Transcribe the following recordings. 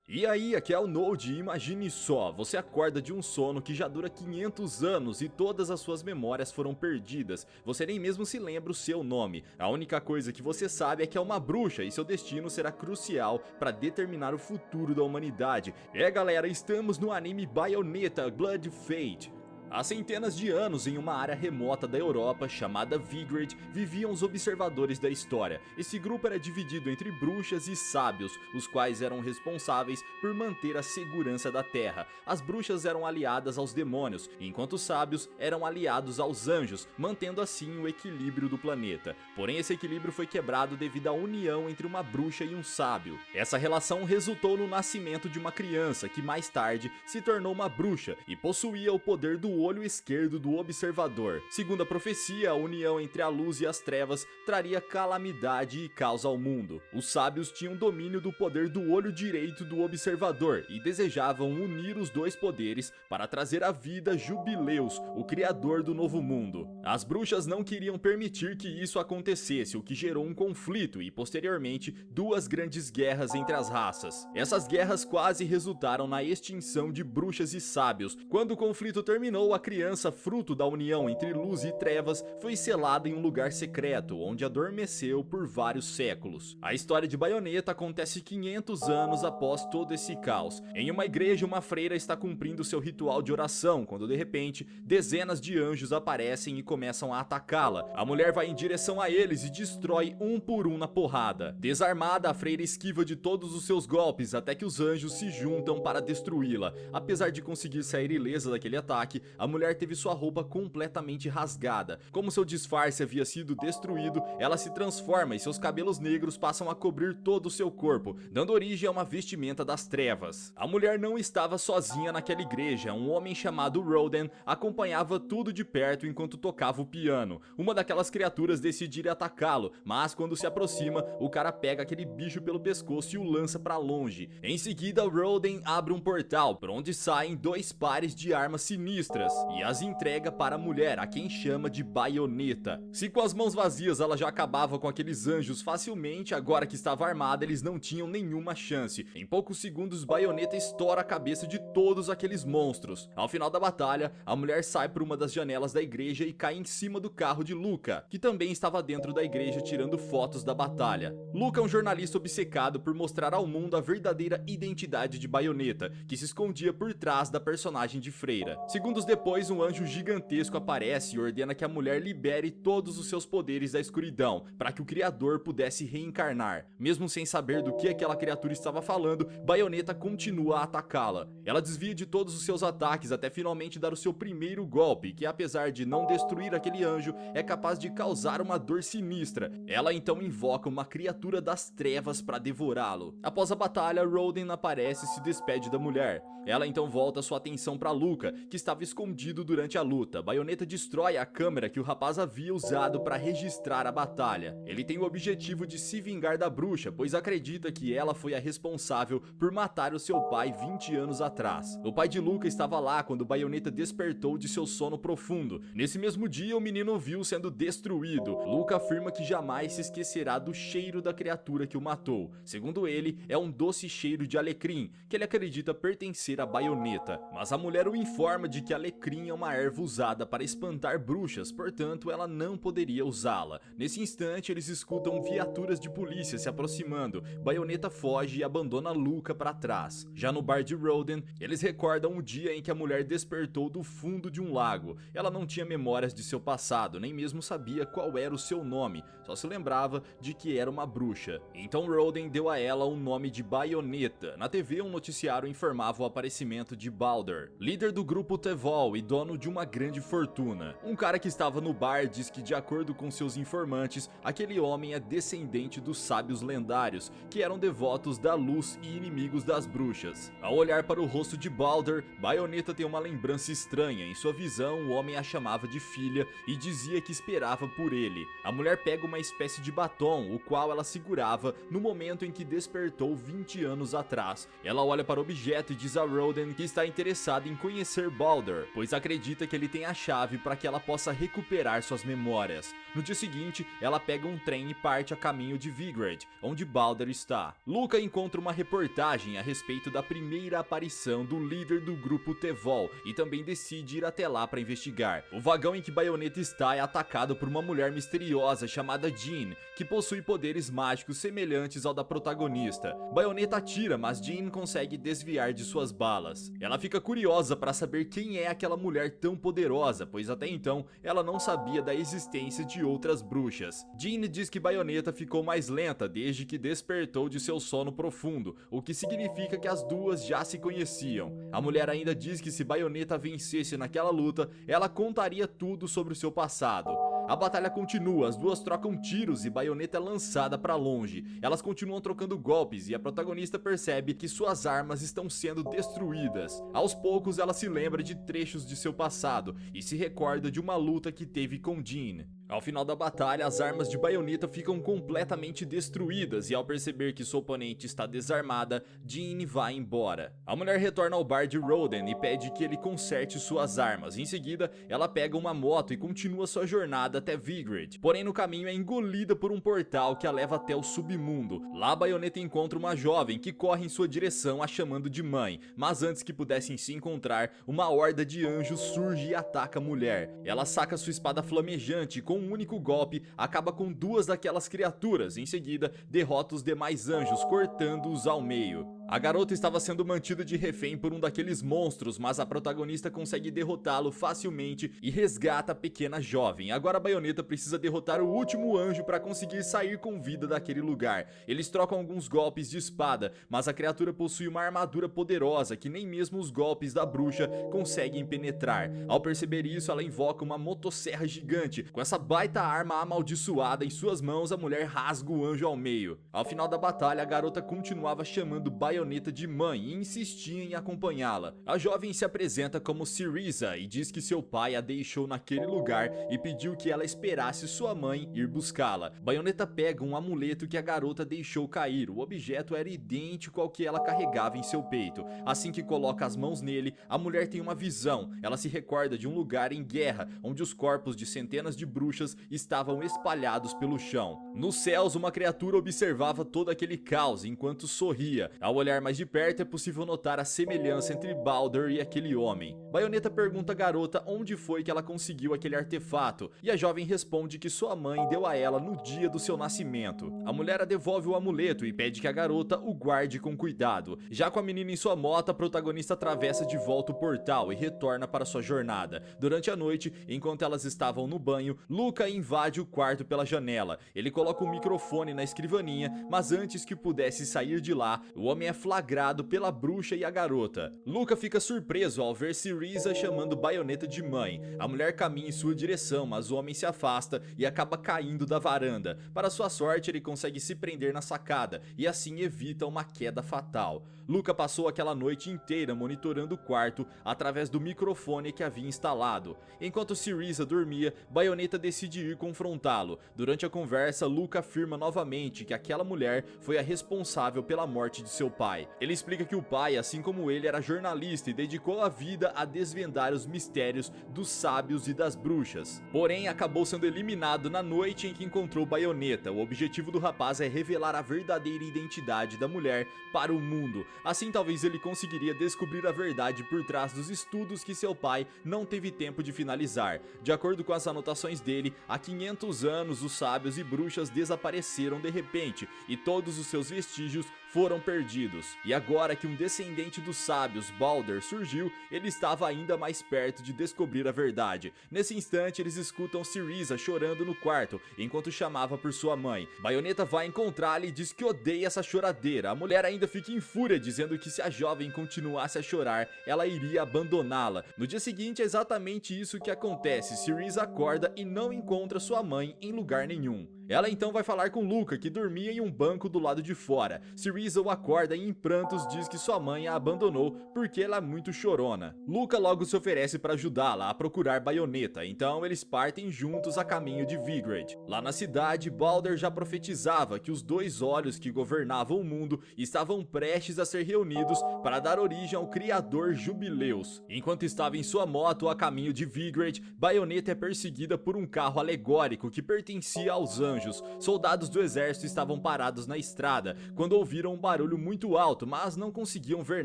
E aí, aqui é o Node e imagine só, você acorda de um sono que já dura 500 anos e todas as suas memórias foram perdidas, você nem mesmo se lembra o seu nome, a única coisa que você sabe é que é uma bruxa e seu destino será crucial para determinar o futuro da humanidade. Galera, estamos no anime Bayonetta Blood Fate. Há centenas de anos, em uma área remota da Europa chamada Vigrid, viviam os observadores da história. Esse grupo era dividido entre bruxas e sábios, os quais eram responsáveis por manter a segurança da Terra. As bruxas eram aliadas aos demônios, enquanto os sábios eram aliados aos anjos, mantendo assim o equilíbrio do planeta. Porém, esse equilíbrio foi quebrado devido à união entre uma bruxa e um sábio. Essa relação resultou no nascimento de uma criança que mais tarde se tornou uma bruxa e possuía o poder do olho esquerdo do observador. Segundo a profecia, a união entre a luz e as trevas traria calamidade e caos ao mundo. Os sábios tinham domínio do poder do olho direito do observador e desejavam unir os dois poderes para trazer à vida Jubileus, o criador do novo mundo. As bruxas não queriam permitir que isso acontecesse, o que gerou um conflito e posteriormente duas grandes guerras entre as raças. Essas guerras quase resultaram na extinção de bruxas e sábios. Quando o conflito terminou, a criança, fruto da união entre luz e trevas, foi selada em um lugar secreto, onde adormeceu por vários séculos. A história de Bayonetta acontece 500 anos após todo esse caos. Em uma igreja, uma freira está cumprindo seu ritual de oração, quando de repente, dezenas de anjos aparecem e começam a atacá-la. A mulher vai em direção a eles e destrói um por um na porrada. Desarmada, a freira esquiva de todos os seus golpes, até que os anjos se juntam para destruí-la. Apesar de conseguir sair ilesa daquele ataque, a mulher teve sua roupa completamente rasgada. Como seu disfarce havia sido destruído, ela se transforma e seus cabelos negros passam a cobrir todo o seu corpo, dando origem a uma vestimenta das trevas. A mulher não estava sozinha naquela igreja, um homem chamado Roden acompanhava tudo de perto enquanto tocava o piano. Uma daquelas criaturas decide ir atacá-lo, mas quando se aproxima, o cara pega aquele bicho pelo pescoço e o lança para longe. Em seguida, Roden abre um portal, por onde saem dois pares de armas sinistras e as entrega para a mulher, a quem chama de Bayonetta. Se com as mãos vazias ela já acabava com aqueles anjos facilmente, agora que estava armada eles não tinham nenhuma chance. Em poucos segundos, Bayonetta estoura a cabeça de todos aqueles monstros. Ao final da batalha, a mulher sai por uma das janelas da igreja e cai em cima do carro de Luca, que também estava dentro da igreja tirando fotos da batalha. Luca é um jornalista obcecado por mostrar ao mundo a verdadeira identidade de Bayonetta, que se escondia por trás da personagem de freira. Segundos depois, um anjo gigantesco aparece e ordena que a mulher libere todos os seus poderes da escuridão, para que o criador pudesse reencarnar. Mesmo sem saber do que aquela criatura estava falando, Bayonetta continua a atacá-la. Ela desvia de todos os seus ataques até finalmente dar o seu primeiro golpe, que apesar de não destruir aquele anjo, é capaz de causar uma dor sinistra. Ela então invoca uma criatura das trevas para devorá-lo. Após a batalha, Roden aparece e se despede da mulher. Ela então volta sua atenção para Luca, que estava escondido durante a luta. Bayonetta destrói a câmera que o rapaz havia usado para registrar a batalha. Ele tem o objetivo de se vingar da bruxa, pois acredita que ela foi a responsável por matar o seu pai 20 anos atrás. O pai de Luca estava lá quando Bayonetta despertou de seu sono profundo. Nesse mesmo dia, o menino o viu sendo destruído. Luca afirma que jamais se esquecerá do cheiro da criatura que o matou. Segundo ele, é um doce cheiro de alecrim, que ele acredita pertencer a Bayonetta. Mas a mulher o informa de que alecrim é uma erva usada para espantar bruxas, portanto ela não poderia usá-la. Nesse instante, eles escutam viaturas de polícia se aproximando. Bayonetta foge e abandona Luca para trás. Já no bar de Roden, eles recordam o dia em que a mulher despertou do fundo de um lago. Ela não tinha memórias de seu passado, nem mesmo sabia qual era o seu nome, só se lembrava de que era uma bruxa. Então Roden deu a ela o nome de Bayonetta. Na TV, um noticiário informava o aparecimento de Baldur, líder do grupo Tevol e dono de uma grande fortuna. Um cara que estava no bar diz que, de acordo com seus informantes, aquele homem é descendente dos sábios lendários, que eram devotos da luz e inimigos das bruxas. Ao olhar para o rosto de Baldur, Bayonetta tem uma lembrança estranha. Em sua visão, o homem a chamava de filha e dizia que esperava por ele. A mulher pega uma espécie de batom, o qual ela segurava no momento em que despertou 20 anos atrás. Ela olha para o objeto e diz a Roden que está interessada em conhecer Baldur, pois acredita que ele tem a chave para que ela possa recuperar suas memórias. No dia seguinte, ela pega um trem e parte a caminho de Vigrid, onde Balder está. Luca encontra uma reportagem a respeito da primeira aparição do líder do grupo Tevol e também decide ir até lá para investigar. O vagão em que Bayonetta está é atacado por uma mulher misteriosa chamada Jean, que possui poderes mágicos semelhantes ao da protagonista. Bayonetta atira, mas Jean consegue desviar de suas balas. Ela fica curiosa para saber quem é aquela mulher tão poderosa, pois até então ela não sabia da existência de outras bruxas. Jean diz que Bayonetta ficou mais lenta desde que despertou de seu sono profundo, o que significa que as duas já se conheciam. A mulher ainda diz que se Bayonetta vencesse naquela luta, ela contaria tudo sobre o seu passado. A batalha continua, as duas trocam tiros e Bayonetta é lançada para longe. Elas continuam trocando golpes e a protagonista percebe que suas armas estão sendo destruídas. Aos poucos ela se lembra de trechos de seu passado e se recorda de uma luta que teve com Jean. Ao final da batalha, as armas de Bayonetta ficam completamente destruídas e ao perceber que sua oponente está desarmada, Jean vai embora. A mulher retorna ao bar de Roden e pede que ele conserte suas armas. Em seguida, ela pega uma moto e continua sua jornada até Vigrid. Porém, no caminho é engolida por um portal que a leva até o submundo. Lá, Bayonetta encontra uma jovem que corre em sua direção a chamando de mãe, mas antes que pudessem se encontrar, uma horda de anjos surge e ataca a mulher. Ela saca sua espada flamejante e com um único golpe, acaba com duas daquelas criaturas. Em seguida, derrota os demais anjos, cortando-os ao meio. A garota estava sendo mantida de refém por um daqueles monstros, mas a protagonista consegue derrotá-lo facilmente e resgata a pequena jovem. Agora a Bayonetta precisa derrotar o último anjo para conseguir sair com vida daquele lugar. Eles trocam alguns golpes de espada, mas a criatura possui uma armadura poderosa que nem mesmo os golpes da bruxa conseguem penetrar. Ao perceber isso, ela invoca uma motosserra gigante. Com essa baita arma amaldiçoada em suas mãos, a mulher rasga o anjo ao meio. Ao final da batalha, a garota continuava chamando Bayonetta de mãe e insistia em acompanhá-la. A jovem se apresenta como Syriza e diz que seu pai a deixou naquele lugar e pediu que ela esperasse sua mãe ir buscá-la. Bayonetta pega um amuleto que a garota deixou cair. O objeto era idêntico ao que ela carregava em seu peito. Assim que coloca as mãos nele, a mulher tem uma visão. Ela se recorda de um lugar em guerra, onde os corpos de centenas de bruxas estavam espalhados pelo chão. Nos céus, uma criatura observava todo aquele caos enquanto sorria. Ao olhar mais de perto, é possível notar a semelhança entre Balder e aquele homem. Bayonetta pergunta à garota onde foi que ela conseguiu aquele artefato, e a jovem responde que sua mãe deu a ela no dia do seu nascimento. A mulher a devolve o amuleto e pede que a garota o guarde com cuidado. Já com a menina em sua moto, a protagonista atravessa de volta o portal e retorna para sua jornada. Durante a noite, enquanto elas estavam no banho, Luca invade o quarto pela janela. Ele coloca um microfone na escrivaninha, mas antes que pudesse sair de lá, o homem é flagrado pela bruxa e a garota. Luca fica surpreso ao ver Syriza chamando Bayonetta de mãe. A mulher caminha em sua direção, mas o homem se afasta e acaba caindo da varanda. Para sua sorte, ele consegue se prender na sacada e assim evita uma queda fatal. Luca passou aquela noite inteira monitorando o quarto através do microfone que havia instalado. Enquanto Syriza dormia, Bayonetta decide ir confrontá-lo. Durante a conversa, Luca afirma novamente que aquela mulher foi a responsável pela morte de seu pai. Ele explica que o pai, assim como ele, era jornalista e dedicou a vida a desvendar os mistérios dos sábios e das bruxas. Porém, acabou sendo eliminado na noite em que encontrou Bayonetta. O objetivo do rapaz é revelar a verdadeira identidade da mulher para o mundo. Assim, talvez ele conseguiria descobrir a verdade por trás dos estudos que seu pai não teve tempo de finalizar. De acordo com as anotações dele, há 500 anos os sábios e bruxas desapareceram de repente e todos os seus vestígios foram perdidos. E agora que um descendente dos sábios, Balder, surgiu, ele estava ainda mais perto de descobrir a verdade. Nesse instante, eles escutam Syriza chorando no quarto, enquanto chamava por sua mãe. Bayonetta vai encontrá-la e diz que odeia essa choradeira. A mulher ainda fica em fúria, dizendo que se a jovem continuasse a chorar, ela iria abandoná-la. No dia seguinte, é exatamente isso que acontece. Syriza acorda e não encontra sua mãe em lugar nenhum. Ela então vai falar com Luca, que dormia em um banco do lado de fora. Syriza o acorda e em prantos diz que sua mãe a abandonou porque ela é muito chorona. Luca logo se oferece para ajudá-la a procurar Bayonetta, então eles partem juntos a caminho de Vigrid. Lá na cidade, Balder já profetizava que os dois olhos que governavam o mundo estavam prestes a ser reunidos para dar origem ao criador Jubileus. Enquanto estava em sua moto a caminho de Vigrid, Bayonetta é perseguida por um carro alegórico que pertencia aos anjos. Soldados do exército estavam parados na estrada quando ouviram um barulho muito alto, mas não conseguiam ver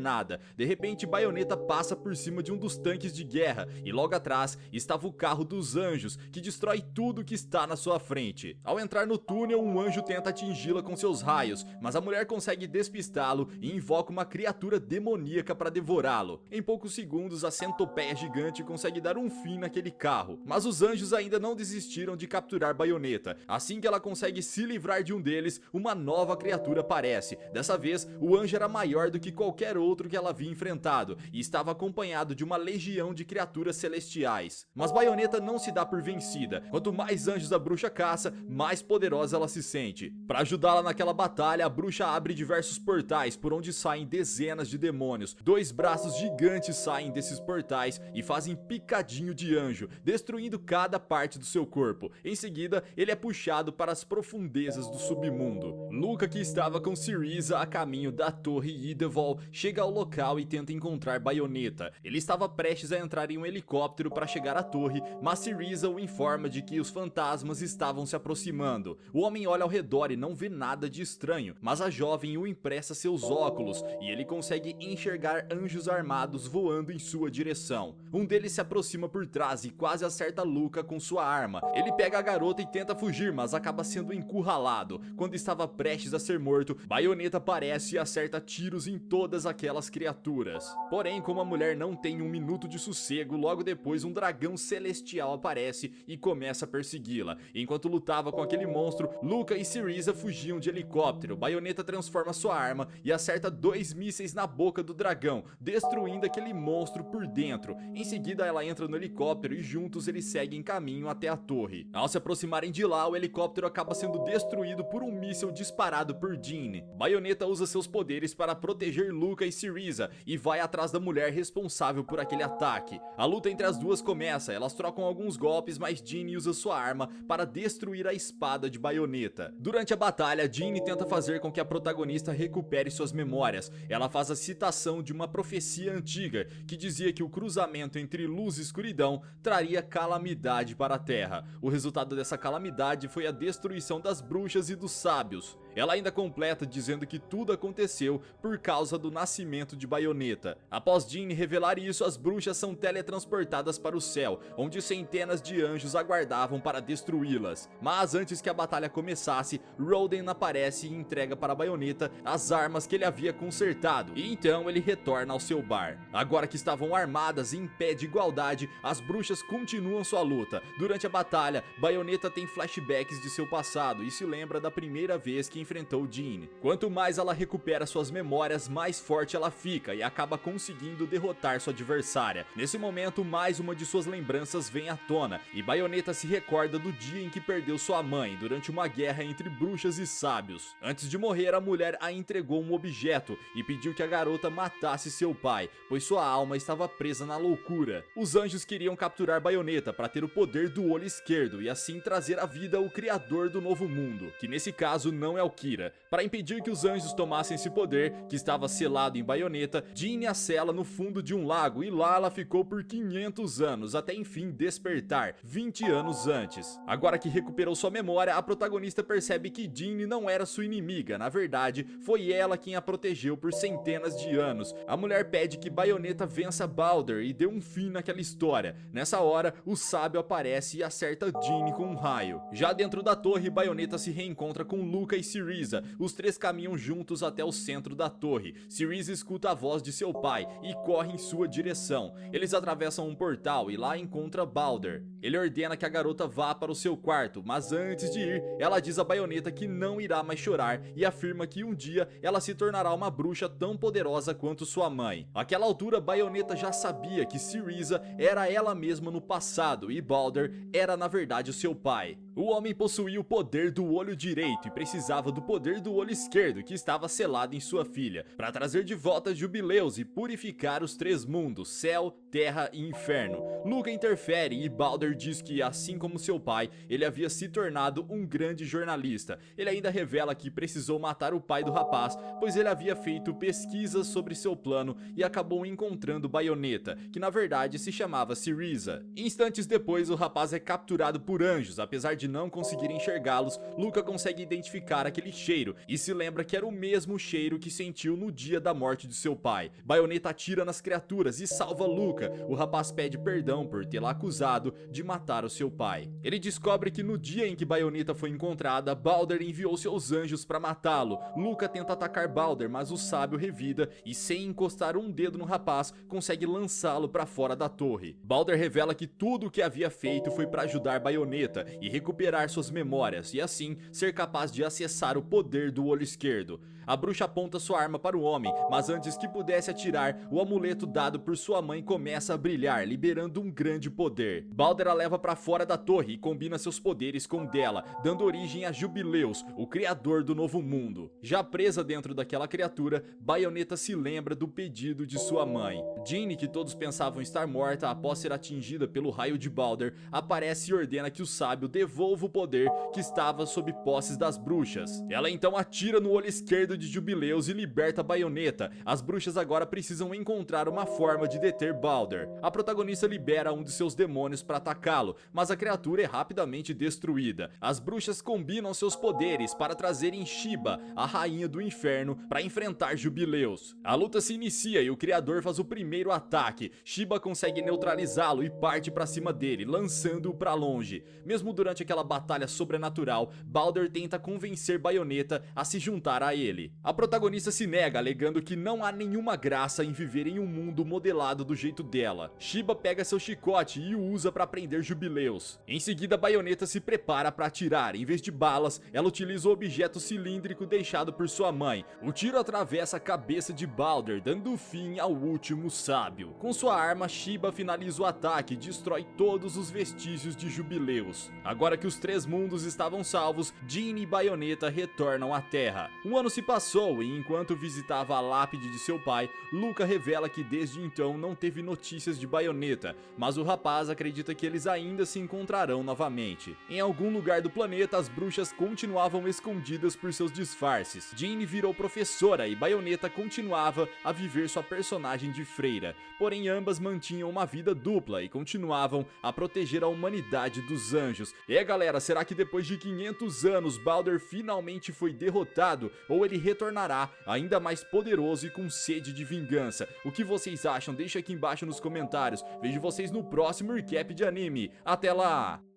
nada. De repente, Bayonetta passa por cima de um dos tanques de guerra e logo atrás estava o carro dos anjos, que destrói tudo que está na sua frente. Ao entrar no túnel, um anjo tenta atingi-la com seus raios, mas a mulher consegue despistá-lo e invoca uma criatura demoníaca para devorá-lo. Em poucos segundos, a centopeia gigante consegue dar um fim naquele carro, mas os anjos ainda não desistiram de capturar Bayonetta. Assim que ela consegue se livrar de um deles, uma nova criatura aparece. Dessa vez, o anjo era maior do que qualquer outro que ela havia enfrentado e estava acompanhado de uma legião de criaturas celestiais. Mas Bayonetta não se dá por vencida. Quanto mais anjos a bruxa caça, mais poderosa ela se sente. Para ajudá-la naquela batalha, a bruxa abre diversos portais por onde saem dezenas de demônios. Dois braços gigantes saem desses portais e fazem picadinho de anjo, destruindo cada parte do seu corpo. Em seguida, ele é puxado para as profundezas do submundo. Luca, que estava com Syriza a caminho da torre Idevol, chega ao local e tenta encontrar Bayonetta. Ele estava prestes a entrar em um helicóptero para chegar à torre, mas Syriza o informa de que os fantasmas estavam se aproximando. O homem olha ao redor e não vê nada de estranho, mas a jovem o empresta seus óculos e ele consegue enxergar anjos armados voando em sua direção. Um deles se aproxima por trás e quase acerta Luca com sua arma. Ele pega a garota e tenta fugir, mas acaba sendo encurralado. Quando estava prestes a ser morto, Bayonetta aparece e acerta tiros em todas aquelas criaturas. Porém, como a mulher não tem um minuto de sossego, logo depois um dragão celestial aparece e começa a persegui-la. Enquanto lutava com aquele monstro, Luca e Syriza fugiam de helicóptero. Bayonetta transforma sua arma e acerta 2 mísseis na boca do dragão, destruindo aquele monstro por dentro. Em seguida, ela entra no helicóptero e juntos eles seguem caminho até a torre. Ao se aproximarem de lá, o helicóptero acaba sendo destruído por um míssil disparado por Jean. Bayonetta usa seus poderes para proteger Luca e Syriza e vai atrás da mulher responsável por aquele ataque. A luta entre as duas começa, elas trocam alguns golpes, mas Jean usa sua arma para destruir a espada de Bayonetta. Durante a batalha, Jean tenta fazer com que a protagonista recupere suas memórias. Ela faz a citação de uma profecia antiga que dizia que o cruzamento entre luz e escuridão traria calamidade para a Terra. O resultado dessa calamidade foi a destruição das bruxas e dos sábios. Ela ainda completa dizendo que tudo aconteceu por causa do nascimento de Bayonetta. Após Jean revelar isso, as bruxas são teletransportadas para o céu, onde centenas de anjos aguardavam para destruí-las. Mas antes que a batalha começasse, Roden aparece e entrega para Bayonetta as armas que ele havia consertado, e então ele retorna ao seu bar. Agora que estavam armadas e em pé de igualdade, as bruxas continuam sua luta. Durante a batalha, Bayonetta tem flashbacks de seu passado e se lembra da primeira vez que enfrentou Jean. Quanto mais ela recupera suas memórias, mais forte ela fica e acaba conseguindo derrotar sua adversária. Nesse momento, mais uma de suas lembranças vem à tona e Bayonetta se recorda do dia em que perdeu sua mãe durante uma guerra entre bruxas e sábios. Antes de morrer, a mulher a entregou um objeto e pediu que a garota matasse seu pai, pois sua alma estava presa na loucura. Os anjos queriam capturar Bayonetta para ter o poder do olho esquerdo e assim trazer à vida o criador do novo mundo, que nesse caso não é o Kira. Para impedir que os anjos tomassem esse poder, que estava selado em Bayonetta, Jean a sela no fundo de um lago e lá ela ficou por 500 anos, até enfim despertar, 20 anos antes. Agora que recuperou sua memória, a protagonista percebe que Jean não era sua inimiga, na verdade, foi ela quem a protegeu por centenas de anos. A mulher pede que Bayonetta vença Balder e dê um fim naquela história. Nessa hora, o sábio aparece e acerta Jean com um raio. Já dentro da torre, Bayonetta se reencontra com Luca e Syriza. Os três caminham juntos até o centro da torre. Syriza escuta a voz de seu pai e corre em sua direção. Eles atravessam um portal e lá encontra Balder. Ele ordena que a garota vá para o seu quarto, mas antes de ir, ela diz a Bayonetta que não irá mais chorar e afirma que um dia ela se tornará uma bruxa tão poderosa quanto sua mãe. Àquela altura, Bayonetta já sabia que Syriza era ela mesma no passado e Balder era na verdade o seu pai. O homem possuía possuía o poder do olho direito e precisava do poder do olho esquerdo que estava selado em sua filha, para trazer de volta Jubileus e purificar os três mundos, céu, terra e inferno. Luca interfere e Balder diz que, assim como seu pai, ele havia se tornado um grande jornalista. Ele ainda revela que precisou matar o pai do rapaz, pois ele havia feito pesquisas sobre seu plano e acabou encontrando Bayonetta, que na verdade se chamava Syriza. Instantes depois, o rapaz é capturado por anjos. Apesar de não conseguir enxergá-los, Luca consegue identificar aquele cheiro e se lembra que era o mesmo cheiro que sentiu no dia da morte de seu pai. Bayonetta atira nas criaturas e salva Luca. O rapaz pede perdão por tê-la acusado de matar o seu pai. Ele descobre que no dia em que Bayonetta foi encontrada, Balder enviou seus anjos para matá-lo. Luca tenta atacar Balder, mas o sábio revida e, sem encostar um dedo no rapaz, consegue lançá-lo para fora da torre. Balder revela que tudo o que havia feito foi para ajudar Bayonetta e recuperar suas memórias e assim ser capaz de acessar o poder do olho esquerdo. A bruxa aponta sua arma para o homem, mas antes que pudesse atirar, o amuleto dado por sua mãe começa a brilhar, liberando um grande poder. Balder a leva para fora da torre e combina seus poderes com o dela, dando origem a Jubileus, o criador do novo mundo. Já presa dentro daquela criatura, Bayonetta se lembra do pedido de sua mãe. Jeanne, que todos pensavam estar morta após ser atingida pelo raio de Balder, aparece e ordena que o sábio devolva o poder que estava sob posses das bruxas. Ela então atira no olho esquerdo de Jubileus e liberta Bayonetta. As bruxas agora precisam encontrar uma forma de deter Balder. A protagonista libera um de seus demônios para atacá-lo, mas a criatura é rapidamente destruída. As bruxas combinam seus poderes para trazerem Shiba, a rainha do inferno, para enfrentar Jubileus. A luta se inicia e o criador faz o primeiro ataque. Shiba consegue neutralizá-lo e parte para cima dele, lançando-o para longe. Mesmo durante aquela batalha sobrenatural, Balder tenta convencer Bayonetta a se juntar a ele. A protagonista se nega, alegando que não há nenhuma graça em viver em um mundo modelado do jeito dela. Shiba pega seu chicote e o usa para prender Jubileus. Em seguida, Bayonetta se prepara para atirar. Em vez de balas, ela utiliza o objeto cilíndrico deixado por sua mãe. O tiro atravessa a cabeça de Balder, dando fim ao último sábio. Com sua arma, Shiba finaliza o ataque e destrói todos os vestígios de Jubileus. Agora que os três mundos estavam salvos, Jeanne e Bayonetta retornam à Terra. Um ano se passou e enquanto visitava a lápide de seu pai, Luca revela que desde então não teve notícias de Bayonetta, mas o rapaz acredita que eles ainda se encontrarão novamente. Em algum lugar do planeta, as bruxas continuavam escondidas por seus disfarces. Jeanne virou professora e Bayonetta continuava a viver sua personagem de freira, porém ambas mantinham uma vida dupla e continuavam a proteger a humanidade dos anjos. E galera, será que depois de 500 anos Balder finalmente foi derrotado ou ele retornará ainda mais poderoso e com sede de vingança? O que vocês acham? Deixa aqui embaixo nos comentários. Vejo vocês no próximo recap de anime. Até lá!